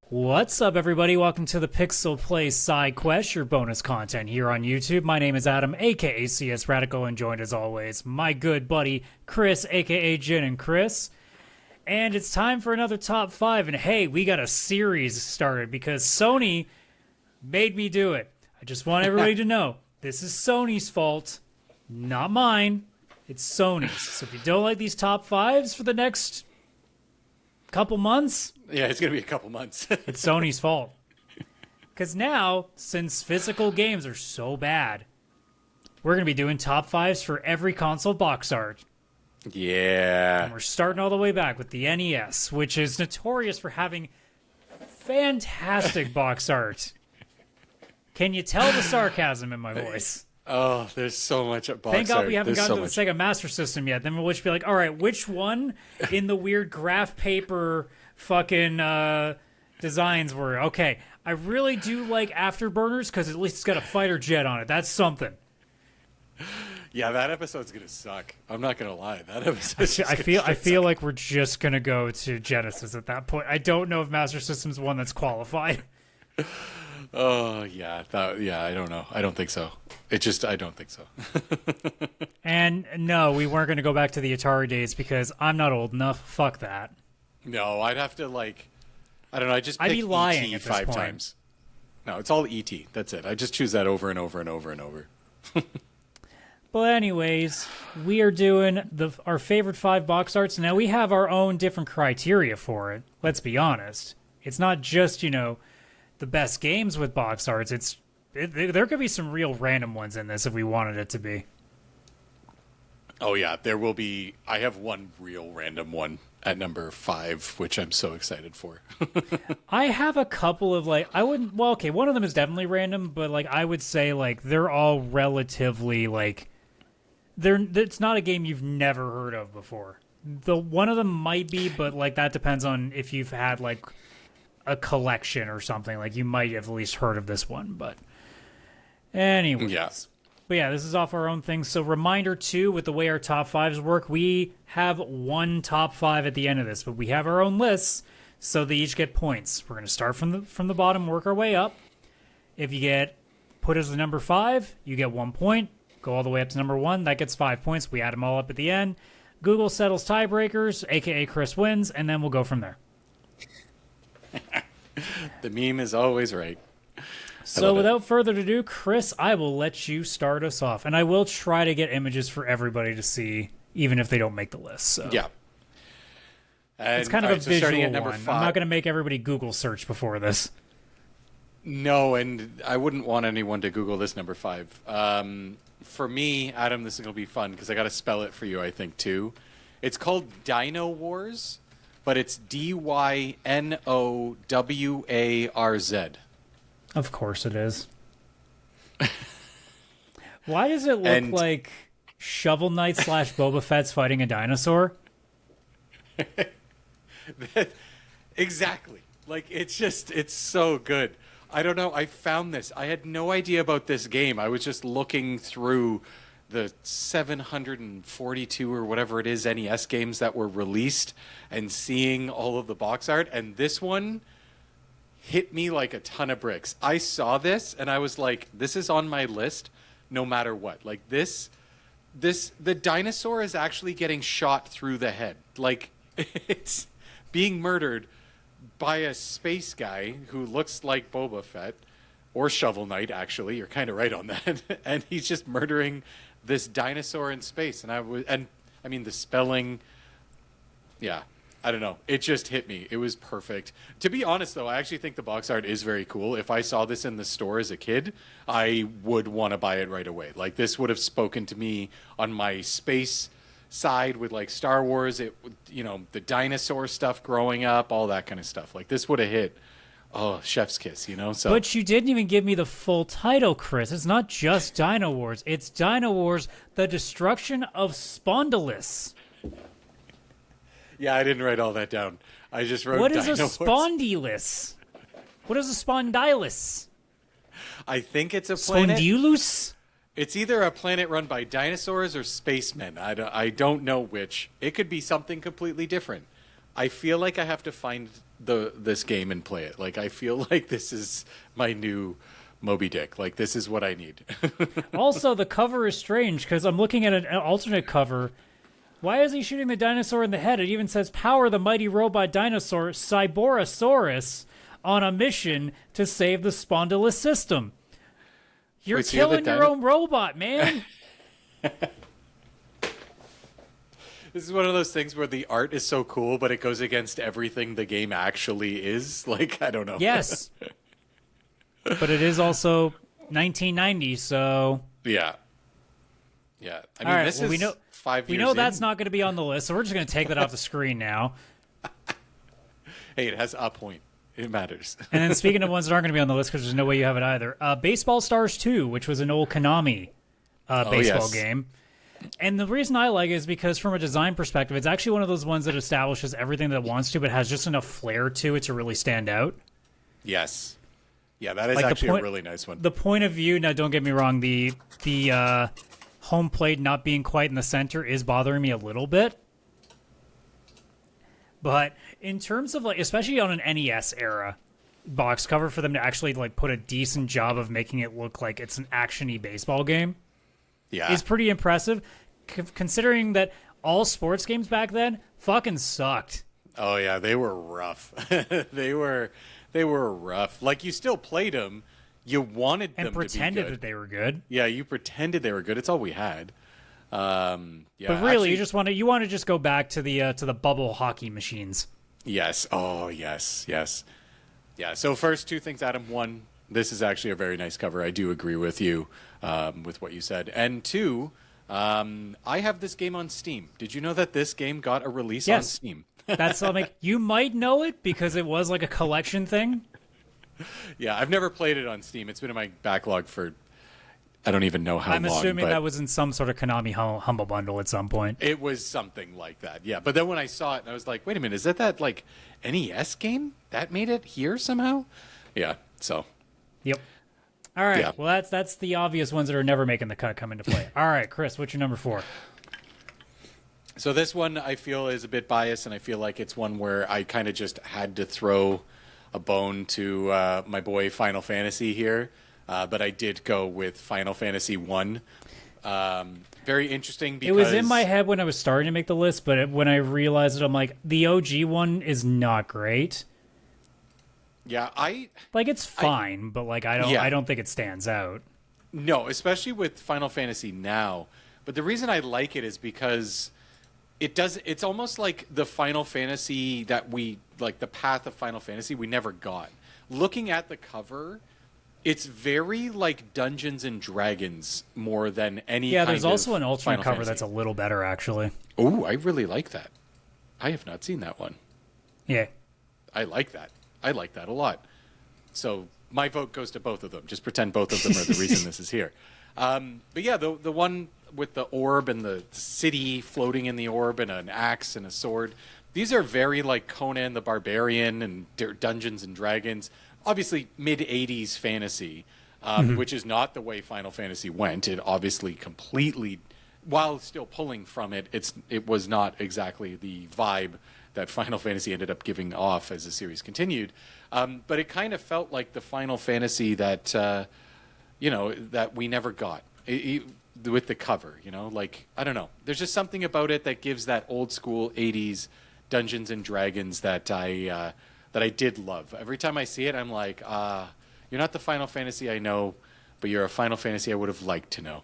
What's up, everybody? Welcome to the PixelPlay Sidequests, your bonus content here on YouTube. My name is Adam, aka CS Radical, and joined as always my good buddy Chris, aka Jin and Chris. And it's time for another top 5. And hey, we got a series started because Sony made me do it. I just want everybody to know this is Sony's fault, not mine. It's Sony's. So if you don't like these top 5s for the next couple months, yeah, it's going to be a couple months. it's Sony's fault. Because now, since physical games are so bad, we're going to be doing top 5s for every console box art. Yeah. And we're starting all the way back with the NES, which is notorious for having fantastic box art. Can you tell the sarcasm in my voice? Oh, there's so much at box Thank God art. we haven't There's gotten to so the Sega Master System yet. Then we'll just be like, all right, which one in the weird graph paper fucking designs were? Okay, I really do like Afterburners because at least it's got a fighter jet on it. That's something. Yeah, that episode's gonna suck. I'm not gonna lie. That episode. I feel like we're just gonna go to Genesis at that point. I don't know if Master System's one that's qualified. Oh yeah, I don't know. I don't think so. I don't think so. And no, we weren't gonna go back to the Atari days because I'm not old enough. Fuck that. No, I'd have to I don't know. I'd be lying ET at this 5 point. times. No, it's all ET. That's it. I just choose that over and over and over and over. But anyways, we are doing our favorite 5 box arts. Now, we have our own different criteria for it. Let's be honest. It's not just, the best games with box arts. There could be some real random ones in this if we wanted it to be. Oh, yeah. There will be. I have one real random one at number 5, which I'm so excited for. I have a couple of, one of them is definitely random, but, I would say, they're all relatively, it's not a game you've never heard of before. One of them might be, but that depends on if you've had a collection or something. You might have at least heard of this one. But anyways, Yeah. But yeah, this is off our own thing. So reminder too, with the way our top 5s work, we have one top 5 at the end of this, but we have our own lists, so they each get points. We're going to start from the bottom, work our way up. If you get put as the number 5, you get 1 point. Go all the way up to number 1, that gets 5 points. We add them all up at the end. Google settles tiebreakers, aka Chris wins, and then we'll go from there. The meme is always right. So without further ado, Chris, I will let you start us off. And I will try to get images for everybody to see, even if they don't make the list. So. Yeah. And, it's kind of a visual at number one. 5. I'm not going to make everybody Google search before this. No, and I wouldn't want anyone to Google this number 5. For me, Adam, this is going to be fun because I got to spell it for you, I think, too. It's called Dino Wars, but it's Dynowwarz. Of course it is. Why does it look like Shovel Knight / Boba Fett's fighting a dinosaur? Exactly. It's so good. I don't know. I found this. I had no idea about this game. I was just looking through the 742 or whatever it is NES games that were released and seeing all of the box art. And this one hit me like a ton of bricks. I saw this and I was like, this is on my list no matter what. The dinosaur is actually getting shot through the head. It's being murdered by a space guy who looks like Boba Fett or Shovel Knight, actually. You're kind of right on that. And he's just murdering this dinosaur in space. And I mean the spelling, yeah. I don't know. It just hit me. It was perfect. To be honest, though, I actually think the box art is very cool. If I saw this in the store as a kid, I would want to buy it right away. This would have spoken to me on my space side with Star Wars. The dinosaur stuff growing up, all that kind of stuff. This would have hit. Oh, chef's kiss, So. But you didn't even give me the full title, Chris. It's not just Dino Wars. It's Dino Wars: The Destruction of Spondylus. Yeah, I didn't write all that down. I just wrote. What is a Dino Wars. spondylus? What is a spondylus? I think it's a planet. Spondylus? It's either a planet run by dinosaurs or spacemen. I don't know which. It could be something completely different. I feel like I have to find this game and play it. Like, I feel like this is my new Moby Dick. Like, this is what I need. Also, the cover is strange because I'm looking at an alternate cover. Why is he shooting the dinosaur in the head? It even says, "Power the mighty robot dinosaur Cyborosaurus on a mission to save the Spondylus system." You're killing your own robot, man. This is one of those things where the art is so cool, but it goes against everything the game actually is. Like, I don't know. Yes. But it is also 1990, so... Yeah. Yeah. I mean, all right, this is 5 years we know in. that's not going to be on the list, so we're just going to take that off the screen now. Hey, it has a point. It matters. And then speaking of ones that aren't going to be on the list, because there's no way you have it either, Baseball Stars 2, which was an old Konami baseball game. And the reason I like it is because from a design perspective, it's actually one of those ones that establishes everything that it wants to, but has just enough flair to it to really stand out. Yes. Yeah, that is actually a really nice one. The point of view, now don't get me wrong, the home plate not being quite in the center is bothering me a little bit. But in terms of, like, especially on an NES era box cover, for them to actually like put a decent job of making it look like it's an action-y baseball game is pretty impressive, considering that all sports games back then fucking sucked. Oh yeah, they were rough. They were rough. Like, you still played them. You wanted them and pretended to be good. that they were good. Yeah, you pretended they were good. It's all we had. Yeah, but really, actually, you want to just go back to the bubble hockey machines. Yes. Oh, yes. Yeah. So first, two things, Adam. One, this is actually a very nice cover. I do agree with you with what you said. And two, I have this game on Steam. Did you know that this game got a release on Steam? That's something you might know it because it was like a collection thing. Yeah, I've never played it on Steam. It's been in my backlog for I don't even know how long. I'm assuming that was in some sort of Konami Humble Bundle at some point. It was something like that, yeah. But then when I saw it, I was like, wait a minute, is that like NES game? That made it here somehow? Yeah, so. Yep. All right, yeah. Well, that's the obvious ones that are never making the cut come into play. All right, Chris, what's your number 4? So this one I feel is a bit biased, and I feel like it's one where I kind of just had to throw a bone to my boy Final Fantasy here. But I did go with Final Fantasy 1. Very interesting because... It was in my head when I was starting to make the list, but when I realized it, I'm like, the OG one is not great. Yeah, it's fine, but like I don't think it stands out. No, especially with Final Fantasy now. But the reason I like it is because it's almost like the Final Fantasy that we like, the path of Final Fantasy we never got. Looking at the cover, it's very like Dungeons and Dragons more than any kind of there's also an alternate Final cover Fantasy. that's a little better, actually. Oh, I really like that. I have not seen that one. Yeah. I like that. I like that a lot. So my vote goes to both of them. Just pretend both of them are the reason this is here. But yeah, the one with the orb and the city floating in the orb and an axe and a sword, these are very like Conan the Barbarian and Dungeons and Dragons. Obviously, mid-'80s fantasy, which is not the way Final Fantasy went. It obviously completely, while still pulling from it, it was not exactly the vibe that Final Fantasy ended up giving off as the series continued. But it kind of felt like the Final Fantasy that, that we never got with the cover, Like, I don't know. There's just something about it that gives that old school 80s Dungeons and Dragons that I did love. Every time I see it, I'm like, you're not the Final Fantasy I know, but you're a Final Fantasy I would have liked to know,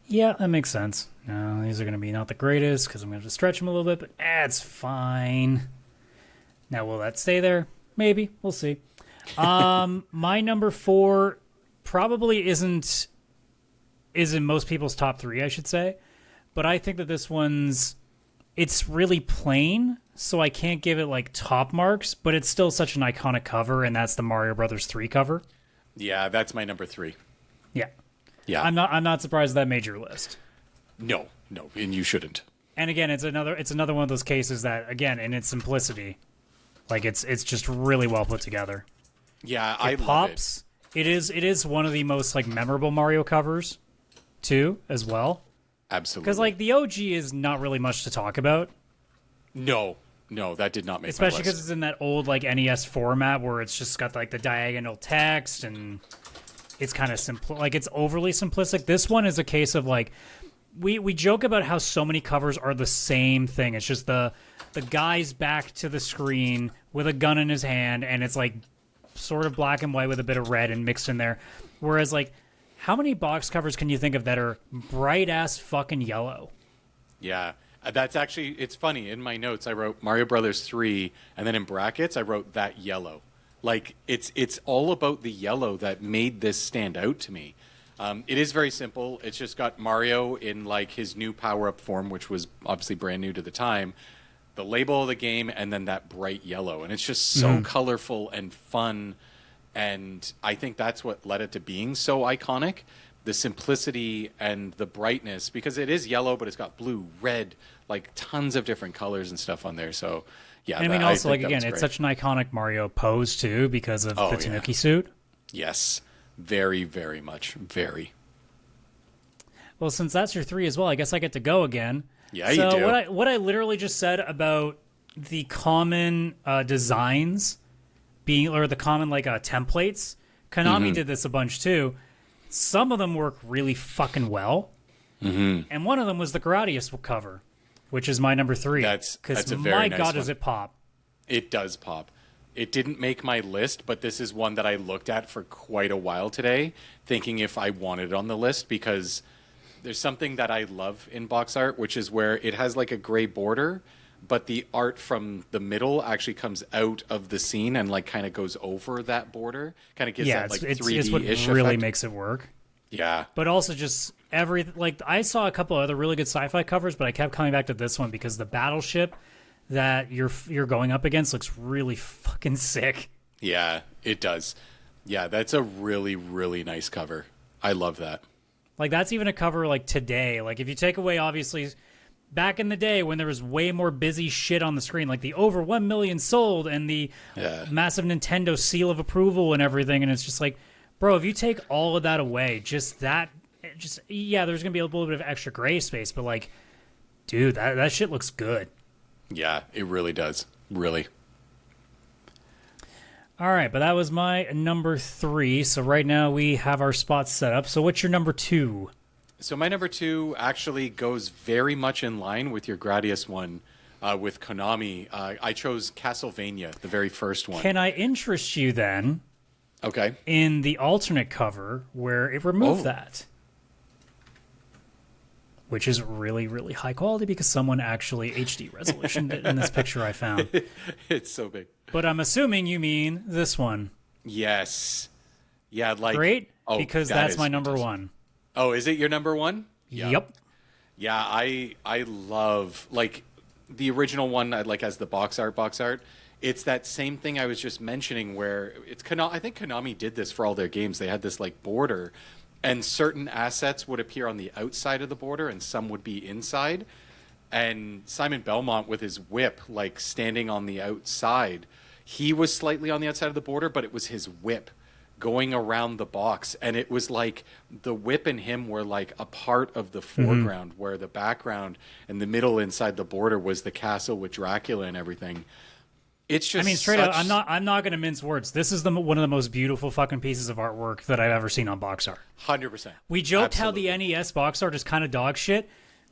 Yeah, that makes sense. These are going to be not the greatest because I'm going to have to stretch them a little bit, but it's fine. Now, will that stay there? Maybe. We'll see. My number 4 probably is in most people's top 3, I should say, but I think that this it's really plain, so I can't give it like top marks, but it's still such an iconic cover, and that's the Mario Brothers 3 cover. Yeah, that's my number 3. Yeah. Yeah. I'm not surprised that made your list. No, and you shouldn't. And again, it's another one of those cases that, again, in its simplicity, like it's just really well put together. Yeah, I pops. Love it. It is one of the most like memorable Mario covers, too, as well. Absolutely. Because like the OG is not really much to talk about. No, No, that did not make Especially my because list. it's in that old like NES format where it's just got like the diagonal text and it's kind of simple. Like it's overly simplistic. This one is a case of like we joke about how so many covers are the same thing. It's just the guy's back to the screen with a gun in his hand, and it's like sort of black and white with a bit of red and mixed in there. Whereas like, how many box covers can you think of that are bright ass fucking yellow? Yeah. That's actually, it's funny. In my notes, I wrote Mario Brothers 3, and then in brackets, I wrote that yellow. Like, it's all about the yellow that made this stand out to me. It is very simple. It's just got Mario in, like, his new power-up form, which was obviously brand new to the time, the label of the game, and then that bright yellow. And it's just so colorful and fun, and I think that's what led it to being so iconic. The simplicity and the brightness, because it is yellow, but it's got blue, red, like tons of different colors and stuff on there. So, yeah. And I mean, also, like, again, it's such an iconic Mario pose, too, because of the Tanuki suit. Yes. Very, very much. Very. Well, since that's your 3 as well, I guess I get to go again. Yeah, you do. So what I literally just said about the common designs being, or the common, like, templates, Konami did this a bunch, too. Some of them work really fucking well, and one of them was the Gradius cover, which is my number 3. That's a very my nice god, one. does it pop! It does pop. It didn't make my list, but this is one that I looked at for quite a while today, thinking if I wanted it on the list, because there's something that I love in box art, which is where it has like a gray border, but the art from the middle actually comes out of the scene and like kind of goes over that border, kind of gives that like 3D-ish it's what effect. really makes it work. Yeah. But also just like I saw a couple other really good sci-fi covers, but I kept coming back to this one because the battleship that you're going up against looks really fucking sick. Yeah, it does. Yeah, that's a really, really nice cover. I love that. Like that's even a cover like today. Like if you take away obviously back in the day when there was way more busy shit on the screen, like the over 1 million sold and the massive Nintendo seal of approval and everything, and it's just like, bro, if you take all of that away, there's gonna be a little bit of extra gray space, but like, dude, that shit looks good. Yeah, it really does. Really. All right, but that was my number 3. So right now we have our spots set up. So what's your number 2? So my number 2 actually goes very much in line with your Gradius one with Konami. I chose Castlevania, the very first one. Can I interest you then? Okay. In the alternate cover where it removed that. Which is really, really high quality because someone actually HD resolutioned it in this picture I found. It's so big. But I'm assuming you mean this one. Yes. Yeah, like... Great, because that's my number fantastic. 1. Oh, is it your number 1? Yeah. Yep. Yeah, I love, like, the original one, like, as the box art. It's that same thing I was just mentioning where it's I think Konami did this for all their games. They had this, like, border, and certain assets would appear on the outside of the border and some would be inside. And Simon Belmont with his whip, like, standing on the outside, he was slightly on the outside of the border, but it was his whip going around the box, and it was like the whip and him were like a part of the foreground, where the background and the middle inside the border was the castle with Dracula and everything. It's just, I mean, straight up, I'm not going to mince words. This is one of the most beautiful fucking pieces of artwork that I've ever seen on box art. 100%. We joked Absolutely. how the NES box art is kind of dog shit.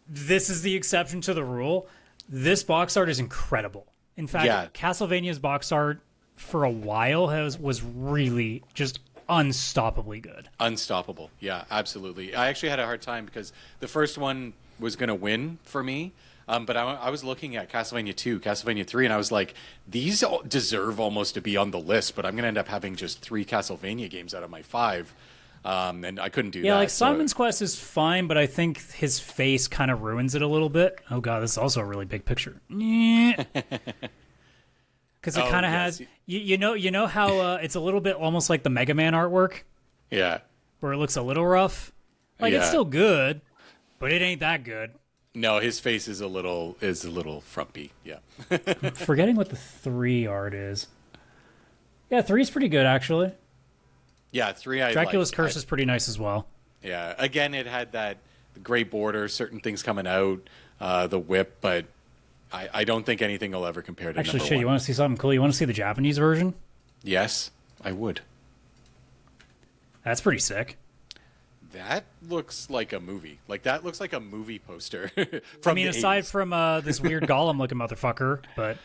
This is the exception to the rule. This box art is incredible. In fact, Castlevania's box art for a while was really just unstoppably good. Unstoppable. Yeah, absolutely. I actually had a hard time because the first one was going to win for me. But I was looking at Castlevania 2, Castlevania 3, and I was like, these deserve almost to be on the list, but I'm going to end up having just 3 Castlevania games out of my 5. And I couldn't do that. Yeah, like Simon's Quest is fine, but I think his face kind of ruins it a little bit. Oh god, this is also a really big picture. Because it kind of has, you know how it's a little bit almost like the Mega Man artwork? Yeah. Where it looks a little rough. Like, it's still good, but it ain't that good. No, his face is a little frumpy. Yeah. I'm forgetting what the 3 art is. Yeah, 3 is pretty good, actually. Yeah, 3 I Dracula's liked. Curse is pretty nice as well. Yeah. Again, it had that gray border, certain things coming out, the whip, but I don't think anything will ever compare to Actually, number shit, one. you want to see something cool? You want to see the Japanese version? Yes, I would. That's pretty sick. That looks like a movie. Like, that looks like a movie poster I mean, aside from this weird golem-looking motherfucker, but...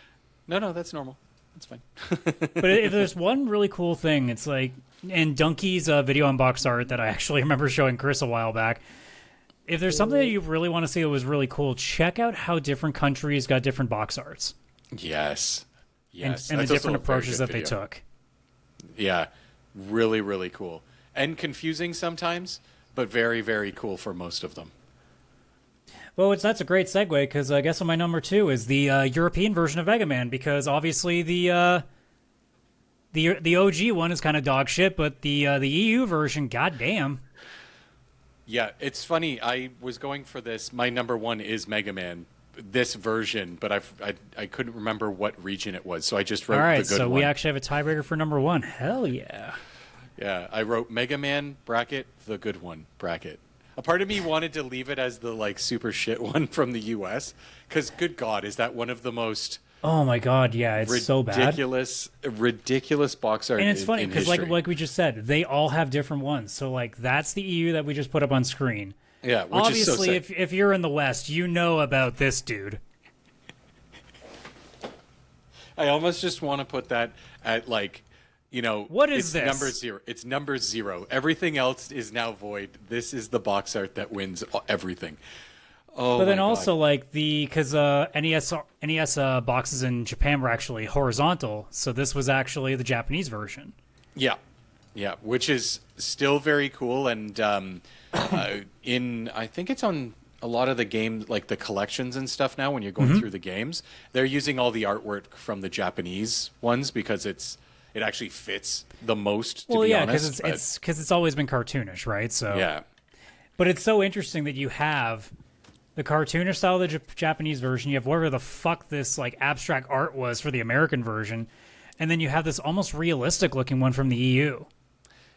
No, that's normal. That's fine. But if there's one really cool thing, it's like... And Donkey's video on box art that I actually remember showing Chris a while back. If there's something that you really want to see that was really cool, check out how different countries got different box arts. Yes. Yes. And the That's also different a very approaches good that they video. took. Yeah. Really, really cool. And confusing sometimes, but very, very cool for most of them. Well, that's a great segue, because I guess on my number 2 is the European version of Mega Man, because obviously the OG one is kind of dog shit, but the EU version, goddamn. Yeah, it's funny. I was going for this. My number 1 is Mega Man, this version, but I couldn't remember what region it was, so I just wrote All right, the good so one. we actually have a tiebreaker for number 1. Hell yeah. Yeah, I wrote Mega Man, bracket, the good one, bracket. A part of me wanted to leave it as the, like, super shit one from the US, because, good God, is that one of the most... Oh my god, yeah, it's so bad. Ridiculous box art. And it's funny because, history. like we just said, they all have different ones. So, like, that's the EU that we just put up on screen. Yeah, which obviously, is so sick. if you're in the West, you know about this dude. I almost just want to put that at, like, you know, what is it's this? Number 0. It's number 0. Everything else is now void. This is the box art that wins everything. Oh, but then my also, God. like, because NES boxes in Japan were actually horizontal, so this was actually the Japanese version. Yeah, which is still very cool. And I think it's on a lot of the games, like the collections and stuff now, when you're going through the games, they're using all the artwork from the Japanese ones because it actually fits the most, to be honest. because it's always been cartoonish, right? So Yeah. But it's so interesting that you have the cartoonish style of the Japanese version, you have whatever the fuck this, like, abstract art was for the American version, and then you have this almost realistic looking one from the EU.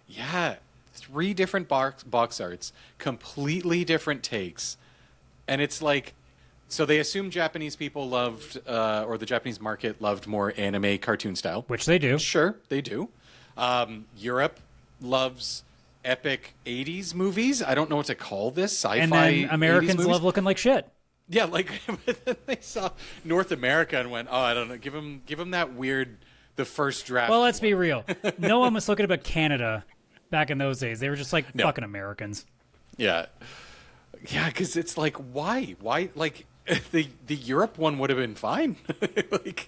Yeah. 3 different box arts, completely different takes. And it's like, so they assume Japanese people loved, or the Japanese market loved more anime cartoon style. Which they do. Sure, they do. Europe loves epic 80s movies. I don't know what to call this. Sci-fi. And then 80s Americans movies. love looking like shit. Yeah, like they saw North America and went, "Oh, I don't know. Give them that weird the first draft." Well, let's be real. No one was looking about Canada back in those days. They were just like fucking Americans. Yeah, because it's like, why? Like the Europe one would have been fine. Like,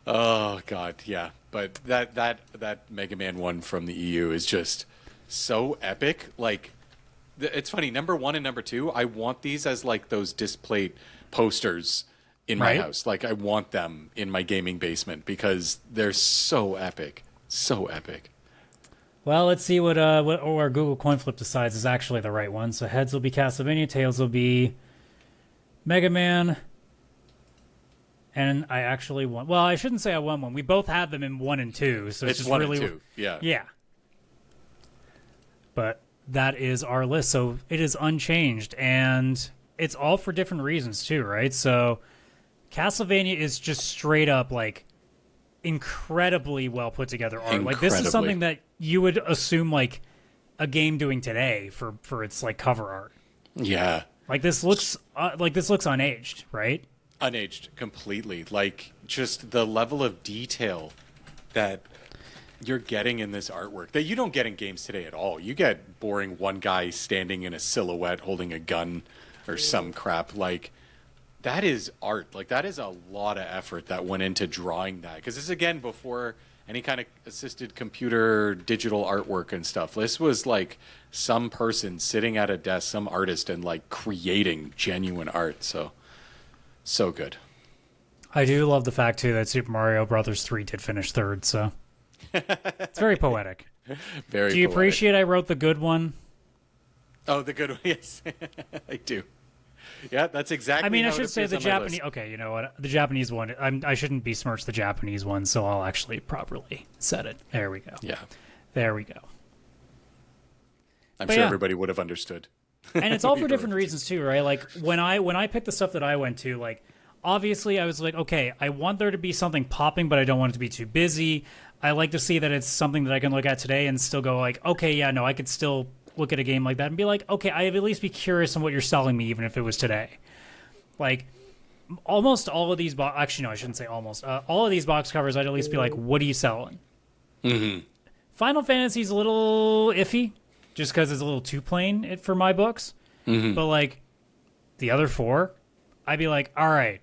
oh God, yeah. But that Mega Man one from the EU is just so epic. Like, it's funny. Number 1 and number 2, I want these as, like, those display posters in my house. Like, I want them in my gaming basement because they're so epic, so epic. Well, let's see what our Google coin flip decides is actually the right one. So heads will be Castlevania, tails will be Mega Man. And I actually won. Well, I shouldn't say I won one. We both had them in 1 and 2, so it's just 1 really and 2. Yeah. Yeah. But that is our list, so it is unchanged, and it's all for different reasons too, right? So Castlevania is just straight up, like, incredibly well put together art. Like, this is something that you would assume, like, a game doing today for its, like, cover art. Yeah. Like, this looks unaged, right? Unaged completely. Like, just the level of detail that you're getting in this artwork that you don't get in games today at all. You get boring one guy standing in a silhouette holding a gun or some crap. Like, that is art. Like, that is a lot of effort that went into drawing that. Because this is, again, before any kind of assisted computer digital artwork and stuff. This was, like, some person sitting at a desk, some artist, and, like, creating genuine art. So good. I do love the fact, too, that Super Mario Brothers 3 did finish third, so it's very poetic. Very Do you poetic. appreciate I wrote the good one? Oh, the good one, yes. I do. Yeah, that's exactly. I mean, I how it should say appears the on my Japanese. list. Okay, you know what? The Japanese one. I shouldn't besmirch the Japanese one, so I'll actually properly set it. There we go. Yeah, There we go. I'm But sure yeah. everybody would have understood. And it's all for different reasons too, right? Like when I picked the stuff that I went to, like obviously I was like, okay, I want there to be something popping, but I don't want it to be too busy. I like to see that it's something that I can look at today and still go like, okay, yeah, no, I could still look at a game like that and be like, okay, I'd at least be curious on what you're selling me, even if it was today. Like almost all of these actually no, I shouldn't say almost. All of these box covers, I'd at least be like, what are you selling? Mm-hmm. Final Fantasy's a little iffy, just because it's a little too plain for my books. Mm-hmm. But like the other four, I'd be like, all right,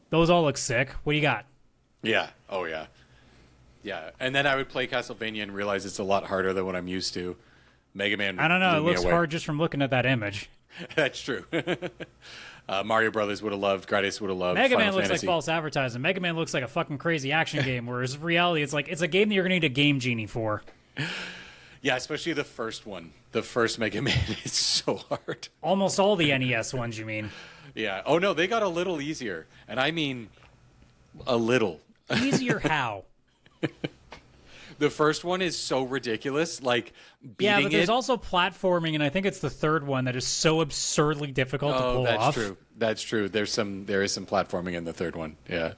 those all look sick. What do you got? Yeah. Oh yeah. Yeah. And then I would play Castlevania and realize it's a lot harder than what I'm used to. Mega Man. I don't know. It looks hard just from looking at that image. That's true. Mario Brothers would have loved. Gradius would have loved. Mega Man Final looks Fantasy. like false advertising. Mega Man looks like a fucking crazy action game, whereas in reality, it's like it's a game that you're gonna need a Game Genie for. Yeah, especially the first one. The first Mega Man is so hard. Almost all the NES ones, you mean? Yeah. Oh no, they got a little easier, and I mean a little. Easier how? The first one is so ridiculous, like beating yeah, but there's it. also platforming, and I think it's the third one that is so absurdly difficult to pull that's off. true. That's true. There is some platforming in the third one. Yeah.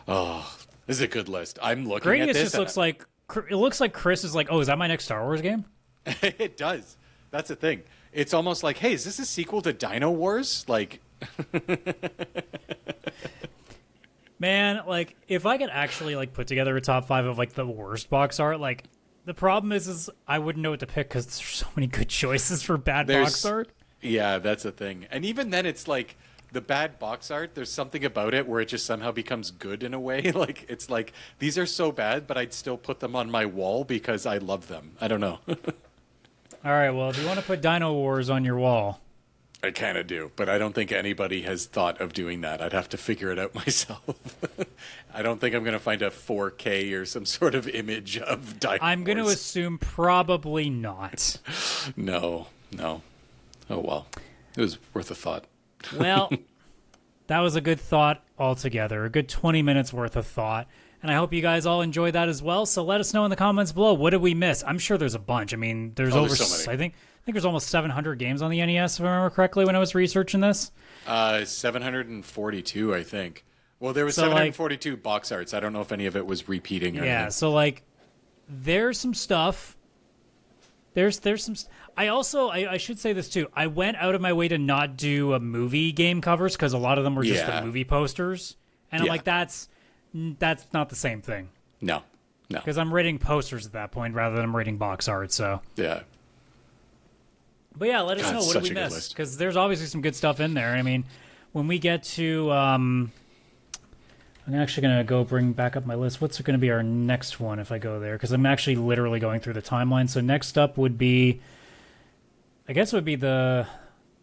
Oh, this is a good list. I'm looking at Gradius this. just looks like it looks like Chris is like, oh, is that my next Star Wars game? It does. That's the thing. It's almost like, hey, is this a sequel to Dino Wars? Like. Man, like if I could actually like put together a top 5 of like the worst box art, like the problem is I wouldn't know what to pick because there's so many good choices for bad box art. Yeah, that's the thing. And even then, it's like the bad box art. There's something about it where it just somehow becomes good in a way. Like it's like these are so bad, but I'd still put them on my wall because I love them. I don't know. All right, well, if you want to put Dino Wars on your wall. I kind of do, but I don't think anybody has thought of doing that. I'd have to figure it out myself. I don't think I'm going to find a 4K or some sort of image of Dino I'm going to Wars. assume probably not. No. Oh, well. It was worth a thought. Well, that was a good thought altogether. A good 20 minutes worth of thought. And I hope you guys all enjoyed that as well. So let us know in the comments below. What did we miss? I'm sure there's a bunch. I mean, there's so many. I think there's almost 700 games on the NES, if I remember correctly, when I was researching this. 742, I think. Well, there was 742 box arts. I don't know if any of it was repeating or anything. So like, there's some stuff. There's some. I should say this too. I went out of my way to not do a movie game covers because a lot of them were just the movie posters, and I'm like, that's not the same thing. No. Because I'm rating posters at that point rather than I'm rating box art. So yeah. But yeah, let us know what did we miss because there's obviously some good stuff in there. I mean, when we get to, I'm actually gonna go bring back up my list. What's going to be our next one if I go there? Because I'm actually literally going through the timeline. So next up would be, I guess it would be the,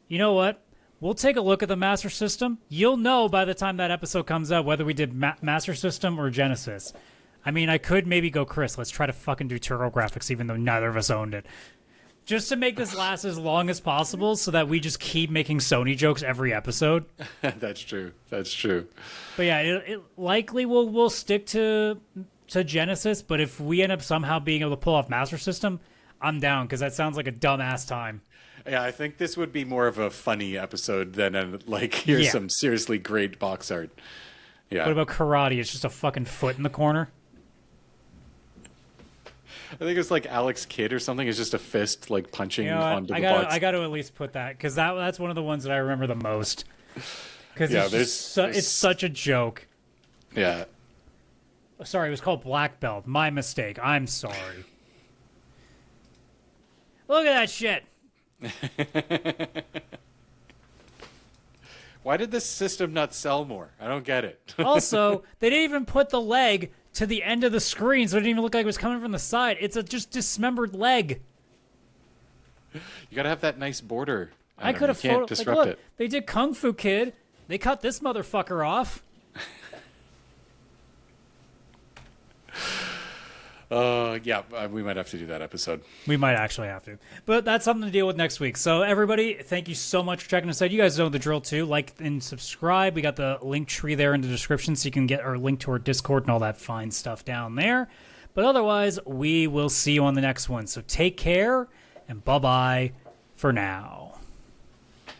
you know what? We'll take a look at the Master System. You'll know by the time that episode comes out whether we did Master System or Genesis. I mean, I could maybe go, Chris, let's try to fucking do TurboGrafx even though neither of us owned it. Just to make this last as long as possible so that we just keep making Sony jokes every episode. That's true. But yeah, it likely we'll stick to Genesis, but if we end up somehow being able to pull off Master System, I'm down because that sounds like a dumbass time. Yeah, I think this would be more of a funny episode than here's some seriously great box art. Yeah. What about Karate? It's just a fucking foot in the corner. I think it's like Alex Kidd or something. It's just a fist punching onto the box. I got to at least put that because that's one of the ones that I remember the most. Because it's such a joke. Yeah. Sorry, it was called Black Belt. My mistake. I'm sorry. Look at that shit. Why did this system not sell more? I don't get it. Also, they didn't even put the leg to the end of the screen, so it didn't even look like it was coming from the side. It's a just dismembered leg. You gotta have that nice border. I could have disrupt it. They did Kung Fu Kid. They cut this motherfucker off. We might have to do that episode. We might actually have to. But that's something to deal with next week. So everybody, thank you so much for checking us out. You guys know the drill too. Like and subscribe. We got the link tree there in the description so you can get our link to our Discord and all that fine stuff down there. But otherwise, we will see you on the next one. So take care and bye-bye for now.